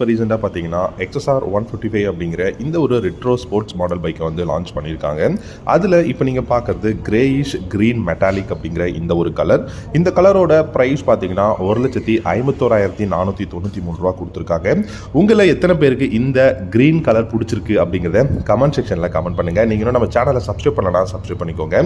இப்போ ரீசெண்டாக பார்த்தீங்கன்னா XSR 155 அப்படிங்கிற இந்த ஒரு ரெட்ரோ ஸ்போர்ட்ஸ் மாடல் பைக்கை வந்து லான்ச் பண்ணியிருக்காங்க. அதில் இப்போ நீங்கள் பார்க்குறது கிரேயிஷ் க்ரீன் மெட்டாலிக் அப்படிங்கிற இந்த ஒரு கலர். இந்த கலரோட ப்ரைஸ் பார்த்தீங்கன்னா 1,51,493 ரூபா கொடுத்துருக்காங்க. உங்களை எத்தனை பேருக்கு இந்த க்ரீன் கலர் பிடிச்சிருக்கு அப்படிங்கிறத கமெண்ட் செக்ஷனில் கமெண்ட் பண்ணுங்கள். நீங்கள் இன்னும் நம்ம சேனலை சப்ஸ்கிரைப் பண்ணலாம், சப்ஸ்கிரைப் பண்ணிக்கோங்க.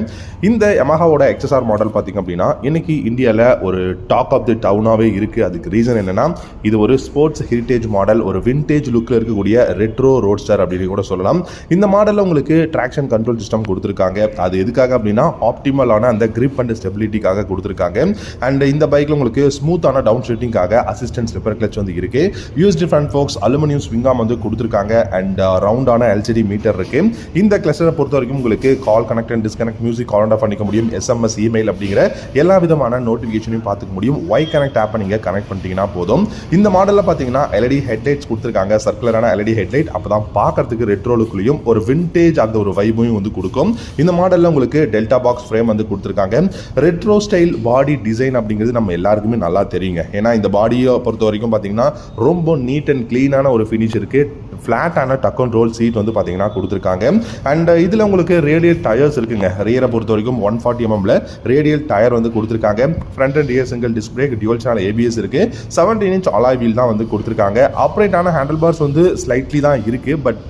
இந்த Yamahaவோட XSR மாடல் பார்த்தீங்க அப்படின்னா இன்னைக்கு இந்தியாவில் ஒரு டாக் ஆஃப் தி டவுனாகவே இருக்குது. அதுக்கு ரீசன் என்னென்னா, இது ஒரு ஸ்போர்ட்ஸ் ஹெரிட்டேஜ் மாடல், ஒரு விண்டேஜ் லுக்கில் இருக்கக்கூடிய ரெட்ரோ ரோட்ஸ்டர் அப்படின்னு கூட சொல்லலாம். இந்த மாடலில் உங்களுக்கு ட்ராக்ஷன் கண்ட்ரோல் சிஸ்டம் கொடுத்துருக்காங்க. அது எதுக்காக அப்படின்னா ஆப்டிமலான அந்த கிரிப் அண்ட் ஸ்டெபிலிட்டிக்காக கொடுத்துருக்காங்க. அண்ட் இந்த பைக்கில் உங்களுக்கு ஸ்மூத்தான டவுன் ஷிஃப்டிங்காக அசிஸ்டன்ட் ஸ்லிப்பர் கிளச் வந்து இருக்கு. USD front forks aluminium swing arm வந்து கொடுத்துருக்காங்க. அண்ட் ரவுண்டான எல்சிடி மீட்டர் இருக்கு. இந்த கிளஸ்டரை பொறுத்த வரைக்கும் உங்களுக்கு call connect and disconnect, music call on பண்ணிக்க முடியும், SMS, இமெயில் அப்படிங்கிற எல்லா விதமான நோட்டிஃபிகேஷனையும் பார்த்துக்க முடியும். ஒய் கனெக்ட் ஆப்பை நீங்கள் கனெக்ட் பண்ணிட்டீங்கன்னா போதும். இந்த மாடலில் பார்த்தீங்கன்னா LED ஹெட்லைட்ஸ் கொடுத்துருக்காங்க, சர்க்குலரான LED ஹெட்லைட். அப்போ தான் பார்க்கறதுக்கு ரெட்ரோலுக்குள்ளேயும் ஒரு விண்டேஜ் அந்த ஒரு வைபையும் வந்து கொடுக்கும். இந்த மாடலில் உங்களுக்கு டெல்டா பாக்ஸ் ஃப்ரேம் வந்து கொடுத்துருக்காங்க. ரெட்ரோ ஸ்டைல் பாடி டிசைன் அப்படிங்கிறது நம்ம எல்லாருக்குமே நல்லா தெரியுங்க. ஏன்னா இந்த பாடியை பொறுத்த வரைக்கும் பார்த்தீங்கன்னா ரொம்ப நீட் அண்ட் க்ளீனான ஒரு ஃபினிஷ் இருக்குது. ஃப்ளாட்டான டக் அண்ட் ரோல் சீட் வந்து பார்த்தீங்கன்னா கொடுத்துருக்காங்க. அண்ட் இதில் உங்களுக்கு ரேடியல் டயர்ஸ் இருக்குங்க. ரியரை பொறுத்த வரைக்கும் 140 mm ரேடியல் டயர் வந்து கொடுத்துருக்காங்க. Front and rear single disc brake, dual channel ABS இருக்கு. 17 inch அலாய் வீல் தான் வந்து கொடுத்துருக்காங்க. ஆப்ரேட்டான ஹேண்டில் பார்ஸ் வந்து ஸ்லைட்லி தான் இருக்குது. பட்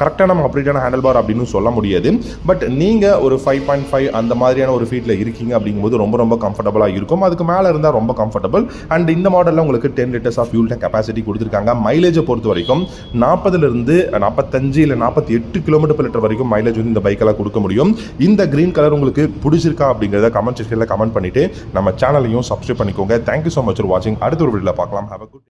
கரெக்டாக நம்ம ஆப்ரேட்டான ஹேண்டில் பார் அப்படின்னு சொல்ல முடியாது. பட் நீங்கள் ஒரு 5.5 அந்த மாதிரியான ஒரு ஃபீட்டில் இருக்கீங்க அப்படிங்கும்போது ரொம்ப ரொம்ப கம்ஃபர்டபுளாக இருக்கும். அதுக்கு மேலே இருந்தால் ரொம்ப கம்ஃபர்டபுள். அண்ட் இந்த மாடலில் உங்களுக்கு 10 liters of fuel tank capacity கொடுத்துருக்காங்க. மைலேஜை பொறுத்த வரைக்கும் 40லிருந்து 45 இல்லை 48 km/லிட்டர் வரைக்கும் மைலேஜ் வந்து இந்த பைக்கெல்லாம் கொடுக்க முடியும். இந்த கிரீன் கலர் உங்களுக்கு பிடிச்சிருக்கா அப்படிங்கிறத கமெண்ட் செக்ஷனில் கமெண்ட் பண்ணிவிட்டு நம்ம சேனலையும் சப்ஸ்கிரைப் பண்ணிக்கோங்க. தேங்க்யூ ஸோ மச் ஃபார் வாட்சிங். அடுத்த ஒரு வீடியோவில் பார்க்கலாம். Have a good